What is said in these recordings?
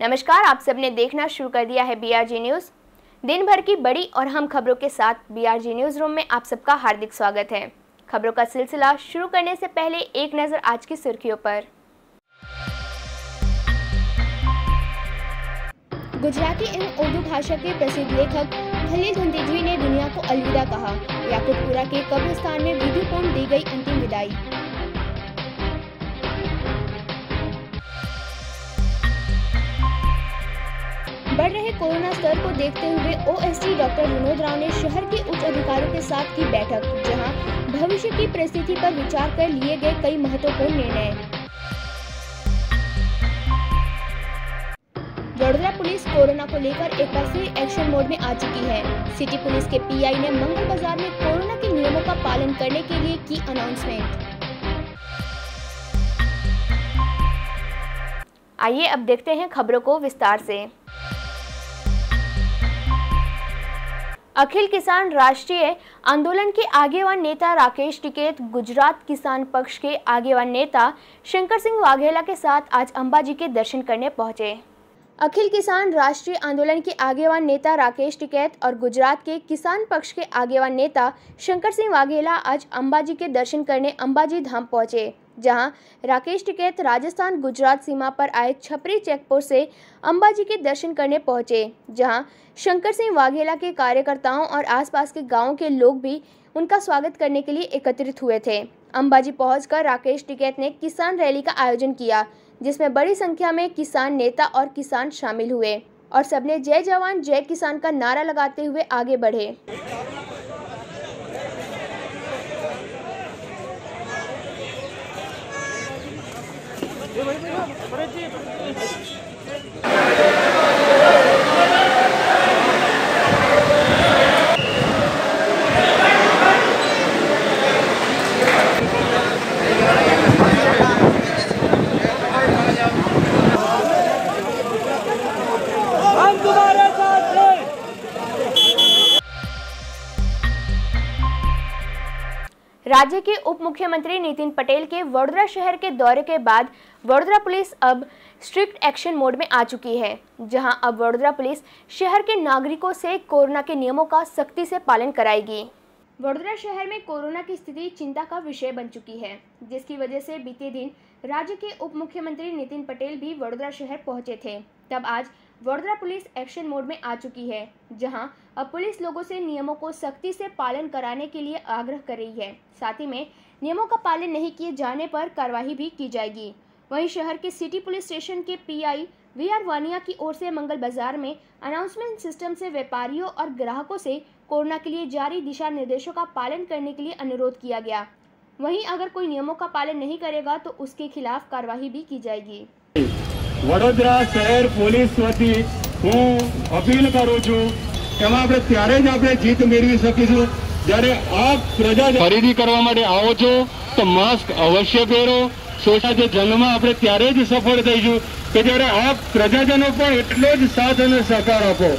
नमस्कार, आप सबने देखना शुरू कर दिया है बीआरजी न्यूज़। दिन भर की बड़ी और अहम खबरों के साथ बीआरजी न्यूज़ रूम में आप सबका हार्दिक स्वागत है। खबरों का सिलसिला शुरू करने से पहले एक नज़र आज की सुर्खियों पर। गुजराती एवं उर्दू भाषा के प्रसिद्ध लेखक खलील धंतेजी ने दुनिया को अलविदा कहा। याकुतपुरा के कब्रिस्तान में विधिपूर्ण दी गई अंतिम विदाई। बढ़ रहे कोरोना स्तर को देखते हुए ओएसडी डॉक्टर विनोद राव ने शहर के उच्च अधिकारियों के साथ की बैठक, जहां भविष्य की परिस्थिति पर विचार कर लिए गए कई महत्वपूर्ण निर्णय। वडोदरा पुलिस कोरोना को लेकर एक बार फिर एक्शन मोड में आ चुकी है। सिटी पुलिस के पीआई ने मंगल बाजार में कोरोना के नियमों का पालन करने के लिए की अनाउंसमेंट। आइए अब देखते हैं खबरों को विस्तार से। अखिल किसान राष्ट्रीय आंदोलन के आगेवान नेता राकेश टिकैत गुजरात किसान पक्ष के आगेवान नेता शंकर सिंह वाघेला के साथ आज अंबाजी के दर्शन करने पहुंचे। अखिल किसान राष्ट्रीय आंदोलन के आगेवान नेता राकेश टिकैत और गुजरात के किसान पक्ष के आगेवान नेता शंकर सिंह वाघेला आज अंबाजी के दर्शन करने अंबाजी धाम पहुंचे, जहां राकेश टिकैत राजस्थान गुजरात सीमा पर आए छपरी चेकपोस्ट से अंबाजी के दर्शन करने पहुंचे, जहां शंकर सिंह वाघेला के कार्यकर्ताओं और आसपास के गांवों के लोग भी उनका स्वागत करने के लिए एकत्रित हुए थे। अंबाजी पहुंचकर राकेश टिकैत ने किसान रैली का आयोजन किया, जिसमें बड़ी संख्या में किसान नेता और किसान शामिल हुए और सबने जय जवान जय किसान का नारा लगाते हुए आगे बढ़े। राज्य के उप मुख्यमंत्री नितिन पटेल के वडोदरा शहर के दौरे के बाद वडोदरा पुलिस अब स्ट्रिक्ट एक्शन मोड में आ चुकी है, जहां अब वडोदरा पुलिस शहर के नागरिकों से कोरोना के नियमों का सख्ती से पालन कराएगी। वडोदरा शहर में कोरोना की स्थिति चिंता का विषय बन चुकी है, जिसकी वजह से बीते दिन राज्य के उप मुख्यमंत्री नितिन पटेल भी वडोदरा शहर पहुंचे थे। तब आज वडोदरा पुलिस एक्शन मोड में आ चुकी है, जहां अब पुलिस लोगों से नियमों को सख्ती से पालन कराने के लिए आग्रह कर रही है। साथ ही में नियमों का पालन नहीं किए जाने पर कार्रवाई भी की जाएगी। वहीं शहर के सिटी पुलिस स्टेशन के पीआई वीआर वानिया की ओर से मंगल बाजार में अनाउंसमेंट सिस्टम से व्यापारियों और ग्राहकों से कोरोना के लिए जारी दिशा निर्देशों का पालन करने के लिए अनुरोध किया गया। वहीं अगर कोई नियमों का पालन नहीं करेगा तो उसके खिलाफ कार्रवाई भी की जाएगी। वडोदरा शहर पुलिस वती हूँ अपील करूँ छूँ एमां आपणे त्यारे ज आपणे जीत मेळवी सकीशुं ज्यारे आप प्रजा खरीदी करवा माटे आवो छो तो मास्क अवश्य पहेरो। सोशल जंगमां आपणे त्यारे ज सफल थईशुं के ज्यारे आप प्रजाजनो पण एटलो ज साथ अने सहकार आपो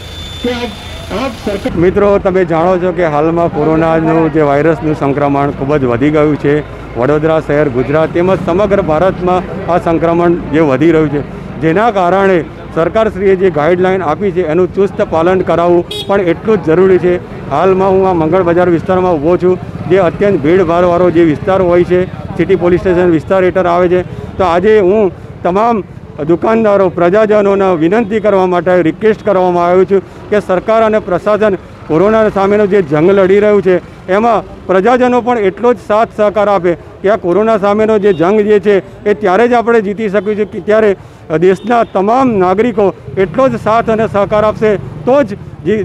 के आप सरकार। मित्रों, तमे जाणो छो के हालमां कोरोनानुं जे वायरसनुं संक्रमण खूब ज वधी गयुं छे। वडोदरा शहर गुजरात तेमज समग्र भारतमां आ संक्रमण जे वधी रह्युं छे, जेना कारणे सरकारश्रीए जे गाइडलाइन आपी है एનું चुस्त पालन करावવું પણ એટલું જ જરૂરી છે। હાલમાં હું આ મંગળ બજાર વિસ્તારમાં ઊભો છું, જે અત્યંત ભીડભાડવાળો જે વિસ્તાર હોય છે, સિટી પોલીસ સ્ટેશન વિસ્તાર હેઠળ આવે છે। તો આજે હું તમામ દુકાનદારો પ્રજાજનોને વિનંતી કરવા માટે રિક્વેસ્ટ કરવામાં આવ્યો છું કે સરકાર અને પ્રશાસન કોરોના સામેનો જે જંગ લડી રહ્યું છે એમાં પ્રજાજનો પણ એટલો જ સાથ સહકાર આપે કે આ કોરોના સામેનો જે જંગ જે છે એ ત્યારે જ આપણે જીતી શકીશું કે ત્યારે દેશના તમામ નાગરિકો એટલો જ સાથ અને સહકાર આપશે તો જ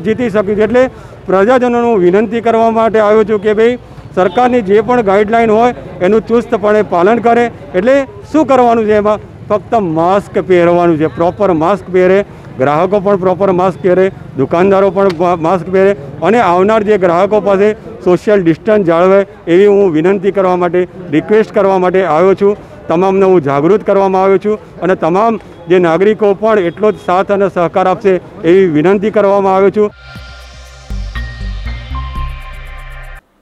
જીતી શકીશું। એટલે પ્રજાજનોનું વિનંતી કરવા માટે આવ્યો છું કે ભાઈ સરકારની જે પણ ગાઈડલાઈન હોય એનું ચુસ્તપણે પાલન કરે। એટલે શું કરવાનું છે એમાં ફક્ત માસ્ક પહેરવાનું છે, પ્રોપર માસ્ક પહેરે, ગ્રાહકો પણ પ્રોપર માસ્ક પહેરે, દુકાનદારો પણ માસ્ક પહેરે અને આવનાર જે ગ્રાહકો પાસે સોશિયલ ડિસ્ટન્સ જાળવે એવી હું વિનંતી કરવા માટે રિક્વેસ્ટ કરવા માટે આવ્યો છું। તમામને હું જાગૃત કરવામાં આવ્યો છું અને તમામ જે નાગરિકો પણ એટલો જ સાથ અને સહકાર આપશે એવી વિનંતી કરવામાં આવ્યો છું।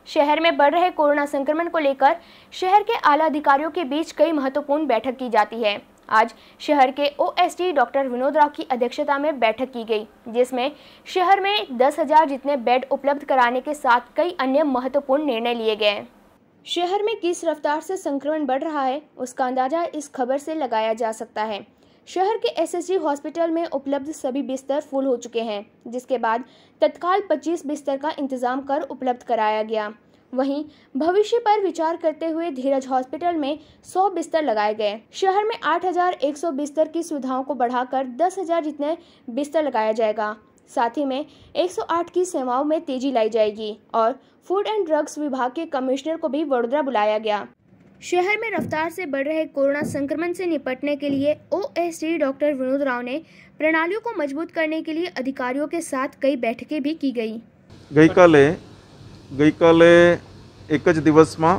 शहर में बढ़ रहे कोरोना संक्रमण को लेकर शहर के आला अधिकारियों के बीच कई महत्वपूर्ण बैठक की जाती है। आज शहर के ओएसडी डॉक्टर विनोद राव की अध्यक्षता में बैठक की गई, जिसमें शहर में 10,000 जितने बेड उपलब्ध कराने के साथ कई अन्य महत्वपूर्ण निर्णय लिए गए। शहर में किस रफ्तार से संक्रमण बढ़ रहा है, उसका अंदाजा इस खबर से लगाया जा सकता है। शहर के एसएसजी हॉस्पिटल में उपलब्ध सभी बिस्तर फुल हो चुके हैं, जिसके बाद तत्काल 25 बिस्तर का इंतजाम कर उपलब्ध कराया गया। वहीं भविष्य पर विचार करते हुए धीरज हॉस्पिटल में 100 बिस्तर लगाए गए। शहर में 8,100 बिस्तर की सुविधाओं को बढ़ाकर 10,000 जितने बिस्तर लगाया जाएगा। साथ ही में 108 की सेवाओं में तेजी लाई जाएगी और फूड एंड ड्रग्स विभाग के कमिश्नर को भी वडोदरा बुलाया गया। शहर में रफ्तार से बढ़ रहे कोरोना संक्रमण से निपटने के लिए ओएसडी डॉक्टर विनोद राव ने प्रणालियों को मजबूत करने के लिए अधिकारियों के साथ कई बैठकें भी की गई। गईकाले एक ज दिवस में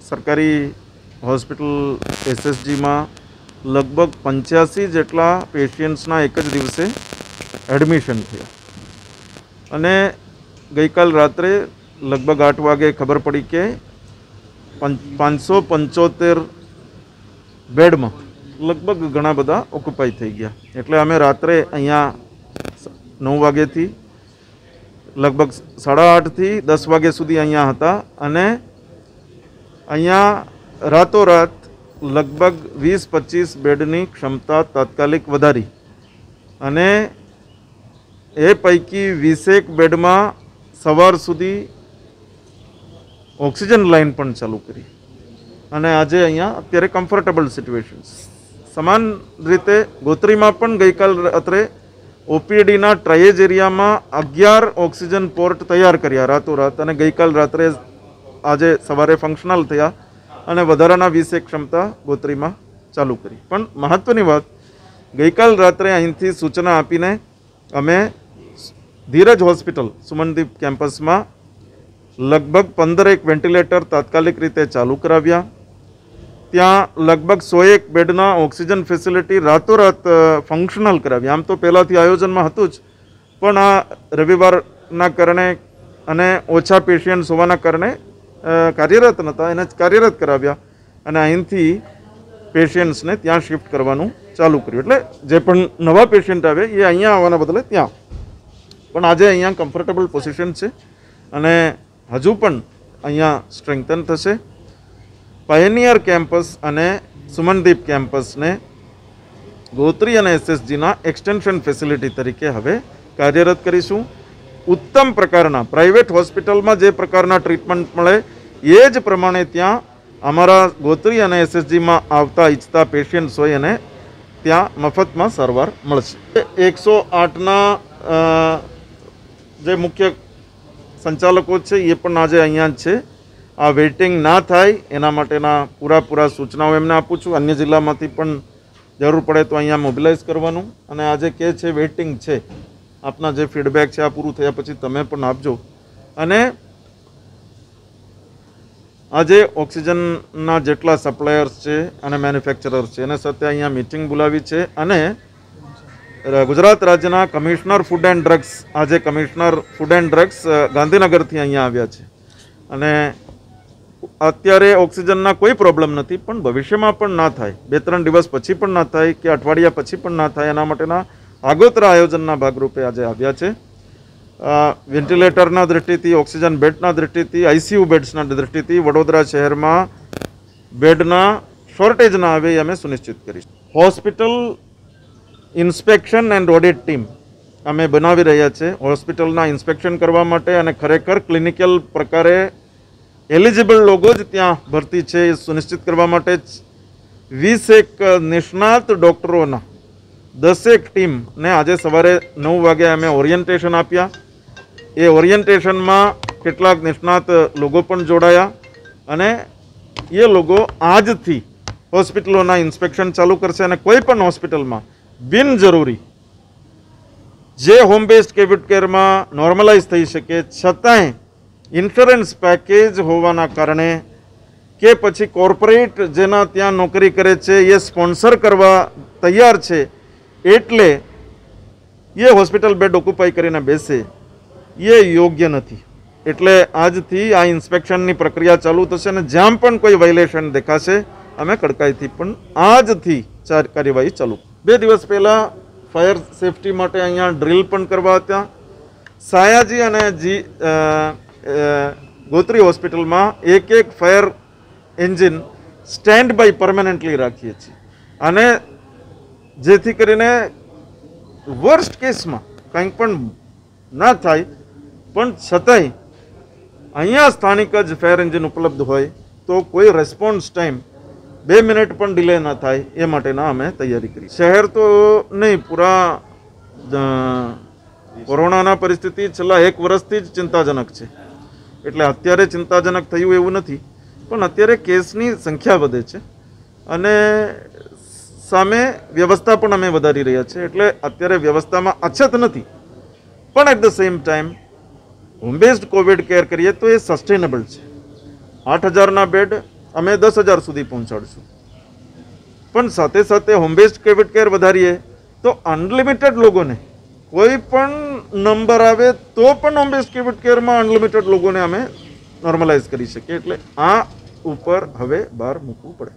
सरकारी हॉस्पिटल एसएसजी में लगभग 85 जेटला पेशियंट्सना एक ज दिवसे एडमिशन थे। अने गईकाल रात्रे लगभग 8 वागे खबर पड़ी के 575 बेड में लगभग घना बधा ऑक्युपाई थी गया। एटले अमे रात्रे अहींया 9 वागे थी लगभग 8:30 थी 10 वागे सुधी अहींया हता अने अहींया रातोरात लगभग 20-25 बेडनी क्षमता तात्कालिक वधारी अने ए पैकी 20 बेड में सवार सुधी ऑक्सिजन लाइन पण चालू करी अने आजे अहींया अत्यारे कम्फर्टेबल सिच्युएशन। समान रीते गोत्री में पण गईकाल रात्रे ओपीडीना ट्रायेज एरिया में 11 ऑक्सिजन पोर्ट तैयार कर्या रातोरात अने गईकाल रात्रे आजे सवारे फंक्शनल थया अने वधाराना 20 क्षमता गोत्री में चालू करी। पण महत्वनी बात गईकाल रात्रे अहींथी सूचना आपीने अमे धीरज हॉस्पिटल सुमनदीप केम्पस में लगभग 15 वेंटिलेटर तात्कालिक रीते चालू कराव्या। त्या लगभग 101 बेडना ऑक्सिजन फेसिलिटी रातोरात फंक्शनल कराव्या। आम तो पहलाथी आयोजन में हतुं ज पण आ रविवारना कारणे अने ओछा पेशियंट्स होवाना कारणे कार्यरत नता एने कार्यरत कराव्या अने અહીંથી पेशियंट्सने त्यां शिफ्ट करवानुं चालू कर्युं। एटले जे पण नवा पेशियंट आवे ए अहींया आववाना बदले त्यां पण आजे अहींया कम्फर्टेबल पोजिशन छे अने हजू पण अहींया स्ट्रेंथन थशे। पायनियर केम्पस अने सुमनदीप केम्पस ने गोत्री अने एसएसजीना एक्सटेन्शन फेसिलिटी तरीके हवे कार्यरत करीशुं। उत्तम प्रकारना प्राइवेट हॉस्पिटल में जे प्रकारना ट्रीटमेंट मळे ए ज प्रमाणे त्यां अमारा गोत्री अने एसएसजी में आवता इच्छता पेशियंट्स होय अने त्यां मफत में सारवार मळशे। 108 ना जे मुख्य संचालको छे ए पण आज अहींया छे। आ वेटिंग ना थाय एना माटेना पूरा सूचनाओ एमने आपું છું। अन्य जिल्लामांथी पण जरूर पड़े तो अहींया मोबिलाइज करवानुं अने आजे के छे वेटिंग छे आपना जे फीडबेक छे आ पूरुं थया पछी तमे पण आपजो। अने आजे ऑक्सिजनना जेटला सप्लायर्स छे अने मैन्युफेक्चरर्स छे एने साथे अहींया मीटिंग बोलावी छे अने गुजरात राज्यना कमिश्नर फूड एंड ड्रग्स आज commissioner food and drugs Gandhinagar थी अहींया आव्या छे अने अत्यारे ऑक्सिजनना कोई प्रॉब्लम नहीं पण भविष्यमां पण ना थाय 2-3 दिवस पछी पण ना थाय के अठवाडिया पछी पण ना थाय एना माटेना आगोतरा आयोजनना भागरूपे आज आव्या छे। वेंटिलेटरना दृष्टिथी ऑक्सिजन बेडना दृष्टिथी आईसीयू बेड्सना दृष्टिथी वडोदरा शहर में बेडना शॉर्टेज ना आवे अमे सुनिश्चित करीशुं। Hospital inspection and audit team अमे बनावी रह्या छे हॉस्पिटलना इंस्पेक्शन करवा माटे अने खरेखर क्लिनिकल प्रकारे एलिजिबल लोगो ज त्यां भर्ती छे ए सुनिश्चित करवा माटे 20 निष्णात डॉक्टरोना 10 टीम ने आज सवारे 9 वागे अमे ओरिएंटेशन आप्या। ए ओरिएंटेशन में केटलाक निष्णात लोगो पण जोड़ाया अने ये लोगो आज थी हॉस्पिटलोना इंस्पेक्शन चालू करशे अने कोईपण हॉस्पिटल में बिनजरूरी जे होम बेस्ड कोविड केर में नॉर्मलाइज थई शके छतांय इंश्योरन्स पेकेज होवाना कारणे के पछी कॉर्पोरेट जेना त्यां नौकरी करे छे ये स्पॉन्सर करवा तैयार छे एटले ये हॉस्पिटल बेड ऑक्युपाई करीने बेसे ये योग्य नथी। एटले आजथी आ इंस्पेक्शननी प्रक्रिया चालू थशे अने ज्यां पण कोई वायोलेशन देखाशे અમે કડકાઈથી પણ આજથી કાર્યવાહી ચાલુ. 2 દિવસ પહેલાં ફાયર સેફટી માટે અહીંયા ડ્રીલ પણ કરવા હતા. સાયાજી અને ગોત્રી હોસ્પિટલમાં એક fire engine stand by permanently રાખીએ છીએ અને જેથી કરીને વર્સ્ટ કેસમાં કંઈ પણ ના થાય, પણ છતાંય અહીંયા સ્થાનિક જ ફાયર એન્જિન ઉપલબ્ધ હોય તો કોઈ રેસ્પોન્સ ટાઈમ 2 મિનિટ પણ ડિલે ના થાય એ માટેના અમે તૈયારી કરી. શહેર તો નહીં, પૂરા કોરોનાના પરિસ્થિતિ છેલ્લા 1 વર્ષથી જ ચિંતાજનક છે. એટલે અત્યારે ચિંતાજનક થયું એવું નથી, પણ અત્યારે કેસની સંખ્યા વધે છે અને સામે વ્યવસ્થા પણ અમે વધારી રહ્યા છીએ. એટલે અત્યારે વ્યવસ્થામાં અછત નથી, પણ at the same time home based COVID care કરીએ તો એ સસ્ટેનેબલ છે. 8,000ના બેડ અમે 10,000 સુધી પહોંચાડશું, પણ સાથે સાથે હોમ બેઝડ કોવિડ કેર વધારીએ તો અનલિમિટેડ લોકોને કોઈ પણ નંબર આવે તો પણ હોમ બેઝડ કોવિડ કેરમાં અનલિમિટેડ લોકોને અમે નોર્મલાઇઝ કરી શકીએ. એટલે આ ઉપર હવે ભાર મૂકવું પડે.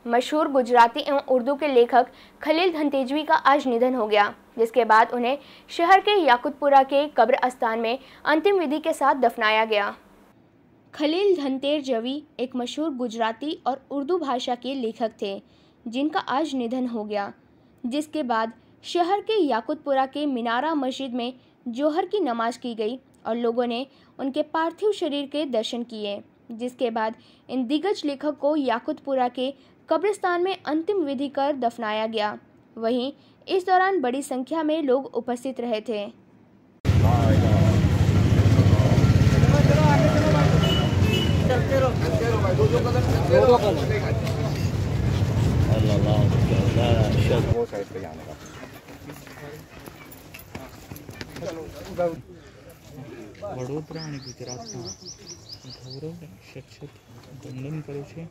मशहूर गुजराती एवं उर्दू के लेखक खलील धनतेजवी का आज निधन हो गया, जिसके बाद उन्हें शहर के याकुतपुरा के कब्रस्तान में अंतिम विधि के साथ दफनाया गया। खलील धनतेजवी एक मशहूर गुजराती और उर्दू भाषा के लेखक थे, जिनका आज निधन हो गया, जिसके बाद शहर के याकुतपुरा के मीनारा मस्जिद में जोहर की नमाज की गई और लोगों ने उनके पार्थिव शरीर के दर्शन किए, जिसके बाद इन दिग्गज लेखक को याकुतपुरा के कब्रिस्तान में अंतिम विधि कर दफनाया गया। वहीं इस दौरान बड़ी संख्या में लोग उपस्थित रहे थे। વડોદરા અને ગુજરાતમાં ગૌરવ શિક્ષક વંદન કરે છે.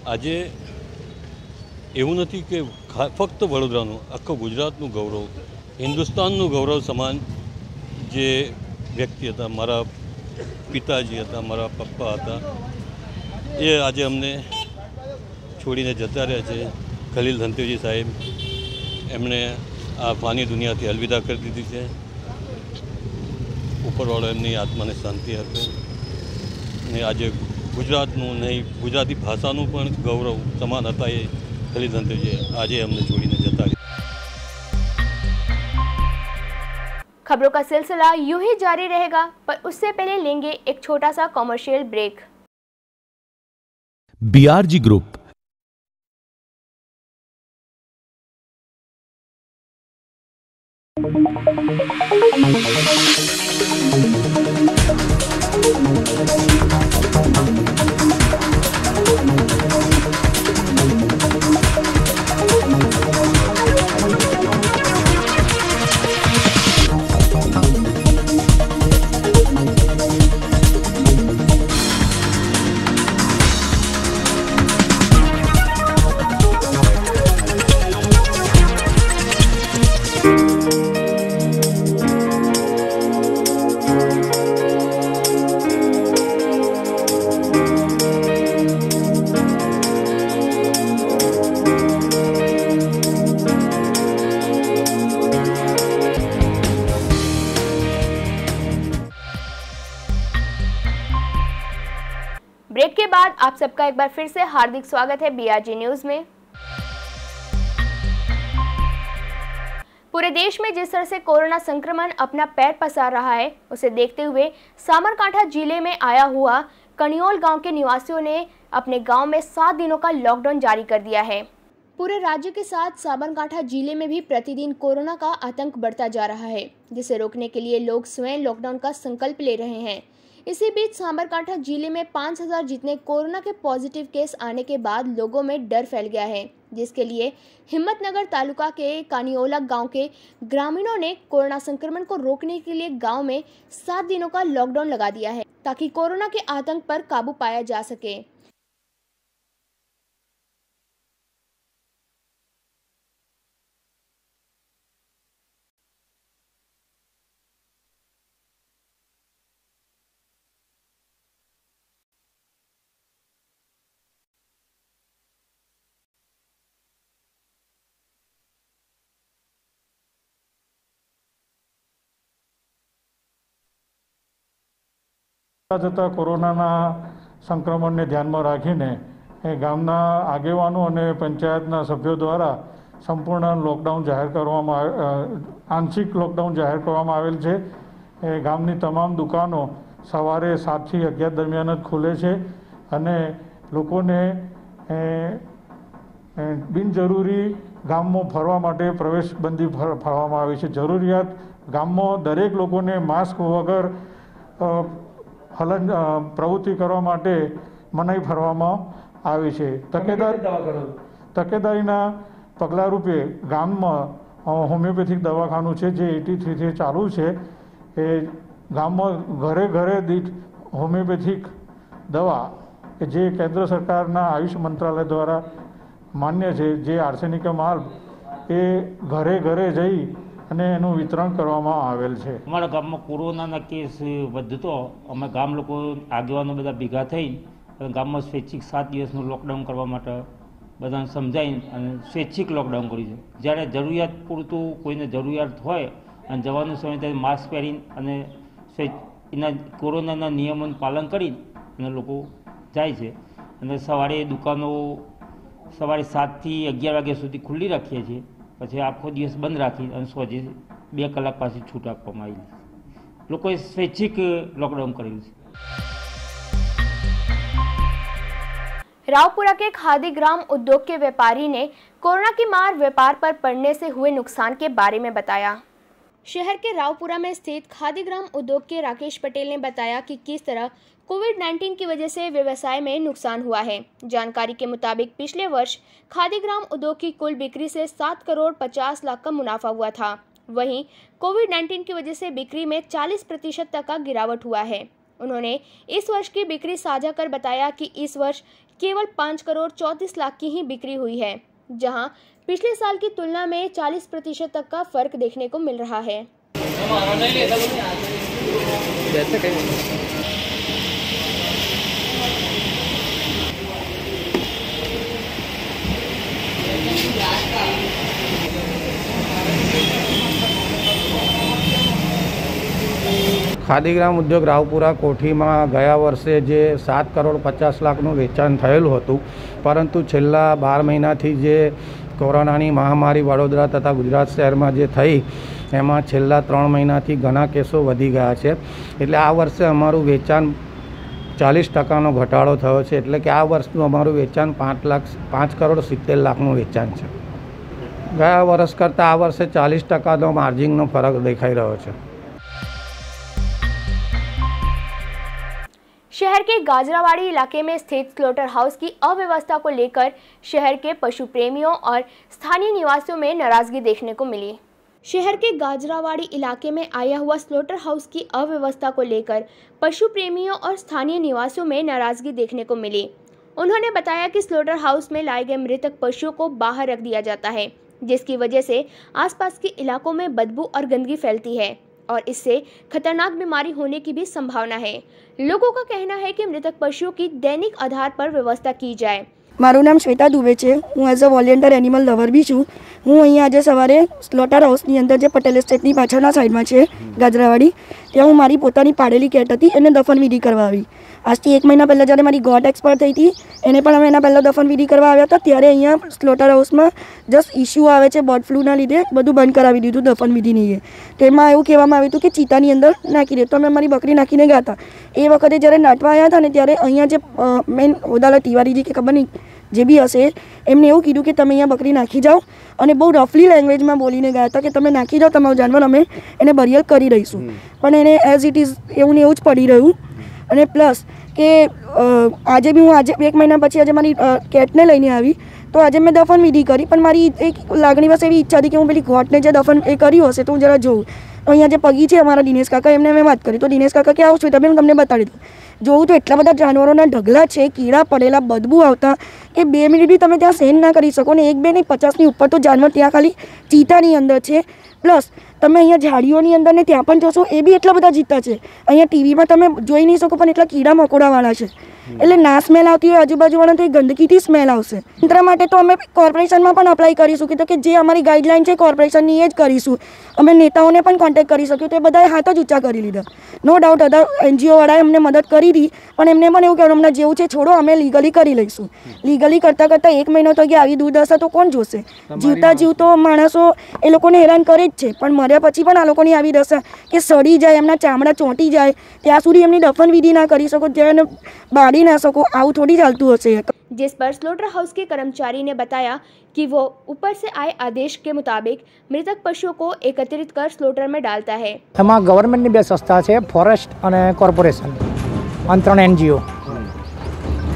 આજે એવું નથી કે ફક્ત વડોદરાનું, આખું ગુજરાતનું ગૌરવ, હિન્દુસ્તાનનું ગૌરવ સમાન જે વ્યક્તિ હતા, મારા પિતાજી હતા, મારા પપ્પા હતા, એ આજે અમને છોડીને જતા રહ્યા છે. ખલીલ ધનતેજી સાહેબ એમણે આ ફાની દુનિયાથી અલવિદા કરી દીધી છે. ઉપરવાળો એમની આત્માને શાંતિ આપે અને આજે ગુજરાતનું નહીં, ગુજરાતી ભાષાનું પણ ગૌરવ સમાન હતા એ ખલીલ ધનતેજી આજે અમને છોડીને જતા રહ્યા. खबरों का सिलसिला यूं ही जारी रहेगा, पर उससे पहले लेंगे एक छोटा सा commercial break. BRG group break के बाद आप सबका एक बार फिर से हार्दिक स्वागत है बीआरजी न्यूज में। पूरे देश में जिस तरह से कोरोना संक्रमण अपना पैर पसार रहा है, उसे देखते हुए साबरकांठा जिले में आया हुआ कनियोल गांव के निवासियों ने अपने गांव में 7 दिनों का लॉकडाउन जारी कर दिया है। पूरे राज्य के साथ साबरकांठा जिले में भी प्रतिदिन कोरोना का आतंक बढ़ता जा रहा है, जिसे रोकने के लिए लोग स्वयं लॉकडाउन का संकल्प ले रहे हैं। इसी बीच साबरकांठा जिले में 5,000 जितने कोरोना के पॉजिटिव केस आने के बाद लोगों में डर फैल गया है, जिसके लिए हिम्मतनगर तालुका के कानियोला गांव के ग्रामीणों ने कोरोना संक्रमण को रोकने के लिए गांव में 7 दिनों का लॉकडाउन लगा दिया है, ताकि कोरोना के आतंक पर काबू पाया जा सके। જતા કોરોનાના સંક્રમણને ધ્યાનમાં રાખીને ગામના આગેવાનો અને પંચાયતના સભ્યો દ્વારા સંપૂર્ણ લોકડાઉન જાહેર કરવામાં આંશિક લોકડાઉન જાહેર કરવામાં આવેલ છે. ગામની તમામ દુકાનો સવારે 7 થી 11 દરમિયાન જ ખુલે છે અને લોકોને બિનજરૂરી ગામમાં ફરવા માટે પ્રવેશબંધી ફાળવવામાં આવી છે. જરૂરિયાત ગામમાં દરેક લોકોને માસ્ક વગર પ્રવૃત્તિ કરવા માટે મનાઈ ફરવામાં આવી છે. તકેદારીના પગલાં રૂપે ગામમાં હોમિયોપેથિક દવાખાનું છે જે 83થી ચાલુ છે. એ ગામમાં ઘરે ઘરે દીઠ હોમિયોપેથિક દવા કે જે કેન્દ્ર સરકારના આયુષ મંત્રાલય દ્વારા માન્ય છે, જે આર્સેનિકા માર્ગ એ ઘરે ઘરે જઈ અને એનું વિતરણ કરવામાં આવેલ છે. અમારા ગામમાં કોરોનાના કેસ વધતો અમે ગામ લોકો આગેવાનો બધા ભેગા થઈ અને ગામમાં સ્વૈચ્છિક 7 દિવસનું લોકડાઉન કરવા માટે બધાને સમજાવી અને સ્વૈચ્છિક લોકડાઉન કર્યું છે. જ્યારે જરૂરિયાત પૂરતું કોઈને જરૂરિયાત હોય અને જવાનું સમય ત્યારે માસ્ક પહેરીને અને એના કોરોનાના નિયમોનું પાલન કરી અને લોકો જાય છે. અને સવારે દુકાનો સવારે 7 થી 11 વાગ્યા સુધી ખુલ્લી રાખીએ છીએ, પછી આખો દિવસ બંધ રાખી અને સોજે 2 કલાક પાછી છૂટ આપવામાં આવી. લોકોએ સ્વૈચ્છિક લોકડાउन करेंगे. रावपुरा के खादी ग्राम उद्योग के व्यापारी ने कोरोना की मार व्यापार पर पड़ने से हुए नुकसान के बारे में बताया. शहर के रावपुरा में स्थित खादी ग्राम उद्योग के राकेश पटेल ने बताया कि किस तरह कोविड-19 की वजह से व्यवसाय में नुकसान हुआ है. जानकारी के मुताबिक पिछले वर्ष खादी ग्राम उद्योग की कुल बिक्री से 7 करोड़ 50 लाख का मुनाफा हुआ था. वहीं कोविड-19 की वजह से बिक्री में 40% तक का गिरावट हुआ है. उन्होंने इस वर्ष की बिक्री साझा कर बताया कि इस वर्ष केवल 5 करोड़ 34 लाख की ही बिक्री हुई है, जहां पिछले साल की तुलना में 40% तक का फर्क देखने को मिल रहा है. ખાદી ગ્રામ ઉદ્યોગ રાવપુરા કોઠીમાં ગયા વર્ષે જે 7 કરોડ 50 લાખનું વેચાણ થયેલું હતું, પરંતુ છેલ્લા 12 મહિનાથી જે કોરોનાની મહામારી વડોદરા તથા ગુજરાત શહેરમાં જે થઈ એમાં છેલ્લા 3 મહિનાથી ઘણા કેસો વધી ગયા છે. એટલે આ વર્ષે અમારું વેચાણ 40%નો ઘટાડો થયો છે. એટલે કે આ વર્ષનું અમારું વેચાણ 5 કરોડ 70 લાખનું વેચાણ છે. ગયા વર્ષ કરતાં આ વર્ષે 40%નો માર્જિનનો ફરક દેખાઈ રહ્યો છે. शहर के गाजरावाड़ी इलाके में स्थित स्लॉटर हाउस की अव्यवस्था को लेकर शहर के पशु प्रेमियों और स्थानीय निवासियों में नाराजगी देखने को मिली. शहर के गाजरावाड़ी इलाके में आया हुआ स्लॉटर हाउस की अव्यवस्था को लेकर पशु प्रेमियों और स्थानीय निवासियों में नाराजगी देखने को मिली. उन्होंने बताया कि स्लॉटर हाउस में लाए गए मृतक पशुओं को बाहर रख दिया जाता है, जिसकी वजह से आसपास के इलाकों में बदबू और गंदगी फैलती है और इससे खतरनाक बीमारी होने की भी संभावना है. लोगों का कहना है कि मृतक पशुओं की दैनिक आधार पर व्यवस्था की जाए. મારું નામ શ્વેતા દુબે છે. હું as a volunteer animal lover બી છું. હું અહીંયા આજે સવારે સ્લોટર હાઉસની અંદર જે પટેલ એસ્ટેટની પાછળના સાઈડમાં છે ગાજરાવાડી, ત્યાં હું મારી પોતાની પાડેલી કેટ હતી એને દફનવિધિ કરવા આવી. આજથી 1 મહિના પહેલાં જ્યારે મારી ગોટ એક્સપાયર થઈ હતી એને પણ અમે એના પહેલાં દફનવિધિ કરવા આવ્યા હતા. ત્યારે અહીંયા સ્લોટર હાઉસમાં જસ્ટ ઇસ્યુ આવે છે બર્ડ ફ્લૂના લીધે બધું બંધ કરાવી દીધું દફનવિધિ નહીં. તેમાં એવું કહેવામાં આવ્યું હતું કે ચિતાની અંદર નાખી દે, તો અમે મારી બકરી નાખીને ગયા હતા. એ વખતે જ્યારે નાટવા આવ્યા હતા ને ત્યારે અહીંયા જે મેન ઓદાલા તિવારીજી કે ખબર નહીં જે બી હશે એમને એવું કીધું કે તમે અહીંયા બકરી નાખી જાઓ અને બહુ રફલી લેંગ્વેજમાં બોલીને ગયા હતા કે તમે નાખી જાઓ તમારું જાનવર, અમે એને બરિયલ કરી રહીશું. પણ એને એઝ ઇટ ઇઝ એવું ને એવું જ પડી રહ્યું. અને પ્લસ કે આજે બી હું આજે 1 મહિના પછી આજે મારી કેટને લઈને આવી તો આજે મેં દફનવિધિ કરી, પણ મારી એક લાગણી બસ એવી ઈચ્છા હતી કે હું પેલી ગોટને જે દફન એ કર્યું હશે તો હું જરા જોઉં. અહીંયા જે પગી છે અમારા દિનેશ કાકા એમને મેં વાત કરી તો દિનેશ કાકા કે આવું છું તમે તમને બતાડી દઉં. જોઉં તો એટલા બધા જાનવરોના ઢગલા છે, કીડા પડેલા, બદબુ આવતા કે 2 મિનિટ બી તમે ત્યાં સહન ના કરી શકો ને 1, 2 નહીં 50ની ઉપર તો જાનવર ત્યાં ખાલી ચીતાની અંદર છે. પ્લસ તમે અહીંયા ઝાડીઓની અંદર ને ત્યાં પણ જોશો એ બી એટલા બધા ચીતા છે. અહીંયા ટીવીમાં તમે જોઈ નહીં શકો પણ એટલા કીડા મકોડાવાળા છે. એટલે ના સ્મેલ આવતી હોય આજુબાજુવાળા તો એ ગંદકીથી સ્મેલ આવશે. તંત્ર માટે તો અમે કોર્પોરેશનમાં પણ અપ્લાય કરીશું કે જે અમારી ગાઈડલાઈન છે કોર્પોરેશનની એ જ કરીશું. અમે નેતાઓને પણ કોન્ટેક્ટ કરી શક્યું તો એ બધાએ હાથ જ ઊંચા કરી લીધા. નો ડાઉટ અધર NGOવાળાએ અમને મદદ કરી હતી, પણ એમને પણ એવું કહેવું અમને જેવું છે છોડો, અમે લીગલી કરી લઈશું. લીગલી કરતાં 1 મહિનો તો ગયા, આવી દુર્દશા તો કોણ જોશે? જીવતા જીવતો માણસો એ લોકોને હેરાન કરે જ છે, પણ મર્યા પછી પણ આ લોકોની આવી દશા કે સડી જાય, એમના ચામડા ચોંટી જાય, ત્યાં સુધી એમની દફન વિધિ ના કરી શકો, જેને बाड़ी ना सको, आउ थोड़ी चालतू होसे. जिस पर स्लॉटर हाउस के कर्मचारी ने बताया कि वो ऊपर से आए आदेश के मुताबिक मृतक पशुओं को एकत्रित कर स्लॉटर में डालता है. એમાં ગવર્મેન્ટની બે સંસ્થા છે, ફોરેસ્ટ અને કોર્પોરેશન, અને 3 NGO.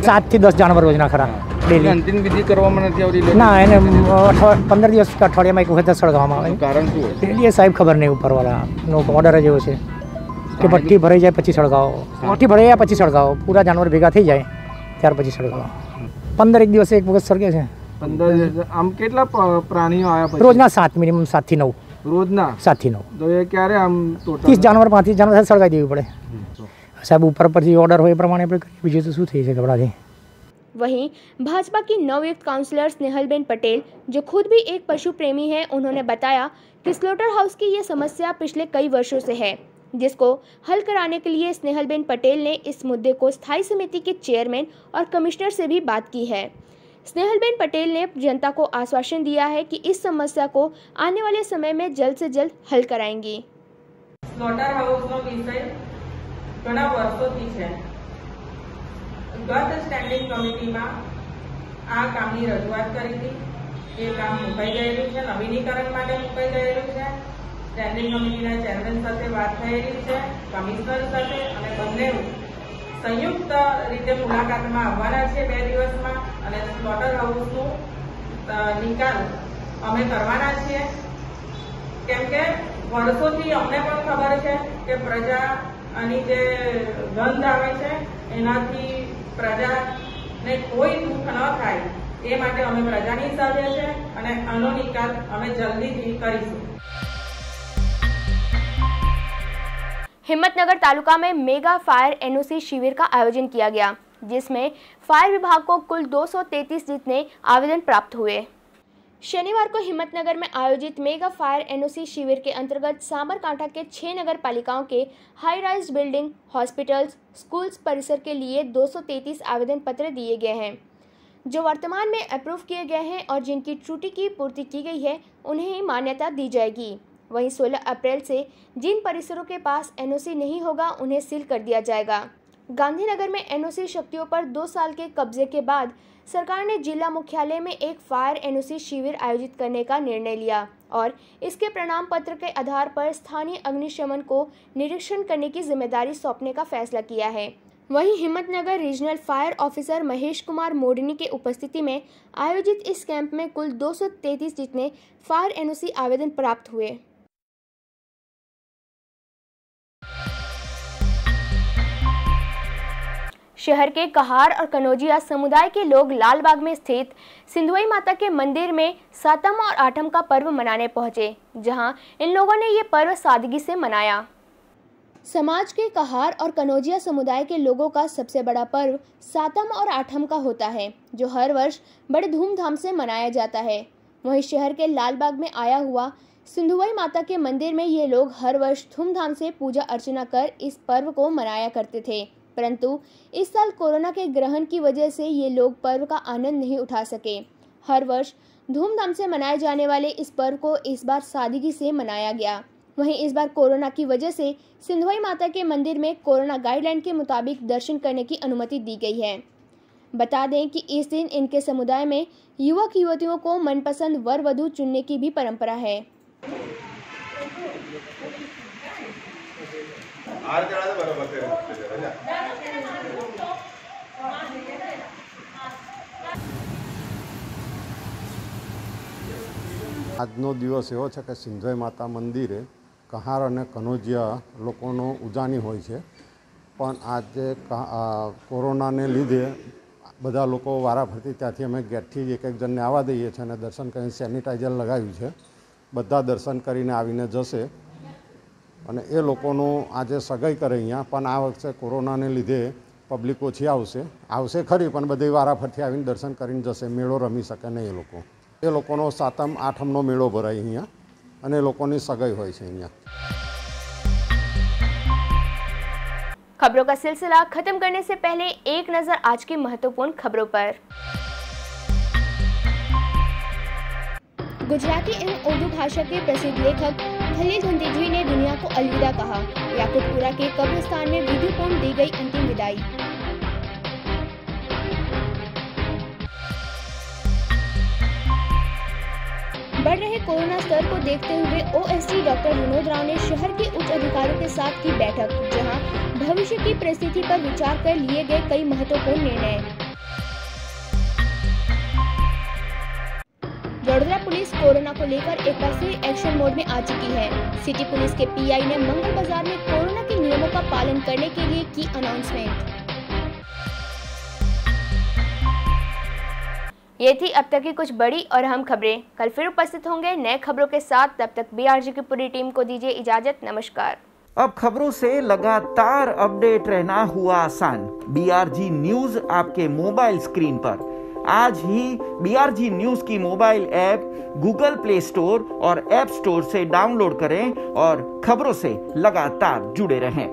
7 થી 10 જાનવર રોજના ખરા ડેલી. અંતિમ વિધિ કરવામાં નથી આવતી? ના, એને 15 દિવસ કે અઠવાડિયામાં એક વખત સળગાવવામાં આવે. કારણ શું હોય એ સાહેબ ખબર નહીં, ઉપરવાળાનો ઓર્ડર જ એવો છે કે ભઠ્ઠી ભરાઈ જાય પછી સળગાવો, ભઠ્ઠી ભરાઈ જાય પછી સળગાવો, પૂરા જાનવર ભેગા થઈ જાય ત્યાર પછી સળગાવો. 15 દિવસે એક વખત સળગે છે. 15 દિવસ. આમ કેટલા પ્રાણીઓ આવ્યા પછી? રોજના 7, મિનિમમ 7 થી 9. રોજના 7 થી 9. તો એ ક્યારે આમ ટોટલ 30 જાનવર 35 જાનવર સળગાવી દેવી પડે સાહેબ. ऊपर पर जो ऑर्डर हो प्रमाण बीजे तो शू थी कपड़ा थी. वहीं भाजपा की नवयुक्त काउंसलर स्नेहलबेन पटेल, जो खुद भी एक पशु प्रेमी है, उन्होंने बताया कि स्लॉटर हाउस की ये समस्या पिछले कई वर्षों से है, जिसको हल कराने के लिए स्नेहलबेन पटेल ने इस मुद्दे को स्थायी समिति के चेयरमैन और कमिश्नर से भी बात की है. स्नेहलबेन पटेल ने जनता को आश्वासन दिया है कि इस समस्या को आने वाले समय में जल्द से जल्द हल कराएंगी. स्लॉटर हाउसનો વિષય ઘણા વર્ષોથી છે. ગત સ્ટેન્ડિંગ કમિટીમાં આ કામની રજૂઆત કરી હતી. એ કામ મુકાઈ ગયેલું છે, નવીનીકરણ માટે મુકાઈ ગયેલું છે. સ્ટેન્ડિંગ કમિટીના ચેરમેન સાથે વાત થયેલી છે, કમિશનર સાથે, અને બંને સંયુક્ત રીતે મુલાકાતમાં આવવાના છે 2 દિવસમાં, અને સ્લોટર હાઉસનો નિકાલ અમે કરવાના છીએ. કેમ કે વર્ષોથી અમને પણ ખબર છે કે પ્રજા આની જે ગંધ આવે છે એનાથી પ્રજાને કોઈ દુઃખ ન થાય, એ માટે અમે પ્રજાની સાથે છે અને આનો નિકાલ અમે જલ્દીથી કરીશું. हिम्मतनगर तालुका में मेगा फायर NOC शिविर का आयोजन किया गया, जिसमें फायर विभाग को कुल 233 जितने आवेदन प्राप्त हुए. शनिवार को हिम्मतनगर में आयोजित मेगा फायर NOC शिविर के अंतर्गत साबरकांठा के 6 नगर पालिकाओं के high rise building, hospitals, schools परिसर के लिए 233 आवेदन पत्र दिए गए हैं, जो वर्तमान में अप्रूव किए गए हैं और जिनकी त्रुटि की पूर्ति की गई है उन्हें ही मान्यता दी जाएगी. वहीं 16 अप्रैल से जिन परिसरों के पास NOC नहीं होगा उन्हें सील कर दिया जाएगा. गांधीनगर में NOC शक्तियों पर 2 साल के कब्जे के बाद सरकार ने जिला मुख्यालय में एक फायर NOC शिविर आयोजित करने का निर्णय लिया और इसके प्रणाम पत्र के आधार पर स्थानीय अग्निशमन को निरीक्षण करने की जिम्मेदारी सौंपने का फैसला किया है. वहीं Himmatnagar regional fire officer Mahesh Kumar मोडनी के उपस्थिति में आयोजित इस कैंप में कुल 233 जितने फायर NOC आवेदन प्राप्त हुए. शहर के कहार और कनौजिया समुदाय के लोग लालबाग में स्थित सिंधुई माता के मंदिर में सातम और आठम का पर्व मनाने पहुंचे, जहां इन लोगों ने ये पर्व सादगी से मनाया. समाज के कहार और कनौजिया समुदाय के लोगों का सबसे बड़ा पर्व सातम और आठम का होता है, जो हर वर्ष बड़े धूमधाम से मनाया जाता है. वहीं शहर के लालबाग में आया हुआ सिंधुई माता के मंदिर में ये लोग हर वर्ष धूमधाम से पूजा अर्चना कर इस पर्व को मनाया करते थे, परंतु इस साल कोरोना के ग्रहण की वजह से ये लोग पर्व का आनंद नहीं उठा सके. हर वर्ष धूमधाम से मनाए जाने वाले इस पर्व को इस बार सादगी से मनाया गया. वहीं इस बार कोरोना की वजह से सिंधुई माता के मंदिर में कोरोना गाइडलाइन के मुताबिक दर्शन करने की अनुमति दी गई है. बता दें कि इस दिन इनके समुदाय में युवक युवतियों को मनपसंद वर वधू चुनने की भी परंपरा है. આજનો દિવસ એવો છે કે સિંધુઈ માતા મંદિરે કહાર અને કનોજિયા લોકોનો ઉજાણી હોય છે, પણ આજે કોરોનાને લીધે બધા લોકો વારાફરતી ત્યાંથી અમે ગેટથી એક એક જણને આવવા દઈએ છીએ અને દર્શન કરીને સેનિટાઈઝર લગાવ્યું છે. બધા દર્શન કરીને આવીને જશે અને એ લોકોનું આજે સગાઈ કરે અહીંયા, પણ આ વખતે કોરોનાને લીધે પબ્લિક ઓછી આવશે ખરી, પણ બધી વારાફરથી આવીને દર્શન કરીને જશે. મેળો રમી શકે નહીં એ લોકોનો 7મ 8મનો મેળો ભરાય અહીંયા, અને લોકોની સગાઈ હોય છે અહીંયા. खबरों का सिलसिला खत्म करने से पहले एक नजर आज की महत्वपूर्ण खबरों पर। गुजराती एवं उर्दू भाषा के प्रसिद्ध लेखक खलील धंतेजी ने दुनिया को अलविदा कहा। याकुतपुरा के कब्रिस्तान में विधिपूर्ण दी गई अंतिम विदाई। बढ़ रहे कोरोना स्तर को देखते हुए ओएसडी डॉक्टर विनोद राव ने शहर के उच्च अधिकारियों के साथ की बैठक, जहां भविष्य की परिस्थिति पर विचार कर लिए गए कई महत्वपूर्ण निर्णय। वडोदरा पुलिस कोरोना को लेकर एक बार फिर एक्शन मोड में आ चुकी है। सिटी पुलिस के पीआई ने मंगल बाजार में कोरोना के नियमों का पालन करने के लिए की अनाउंसमेंट। ये थी अब तक की कुछ बड़ी और अहम खबरें। कल फिर उपस्थित होंगे नए खबरों के साथ। तब तक बीआरजी की पूरी टीम को दीजिए इजाजत। नमस्कार। अब खबरों से लगातार अपडेट रहना हुआ आसान। बीआरजी न्यूज आपके मोबाइल स्क्रीन पर। आज ही बीआरजी न्यूज की mobile app Google play store और ऐप स्टोर से डाउनलोड करें और खबरों से लगातार जुड़े रहें।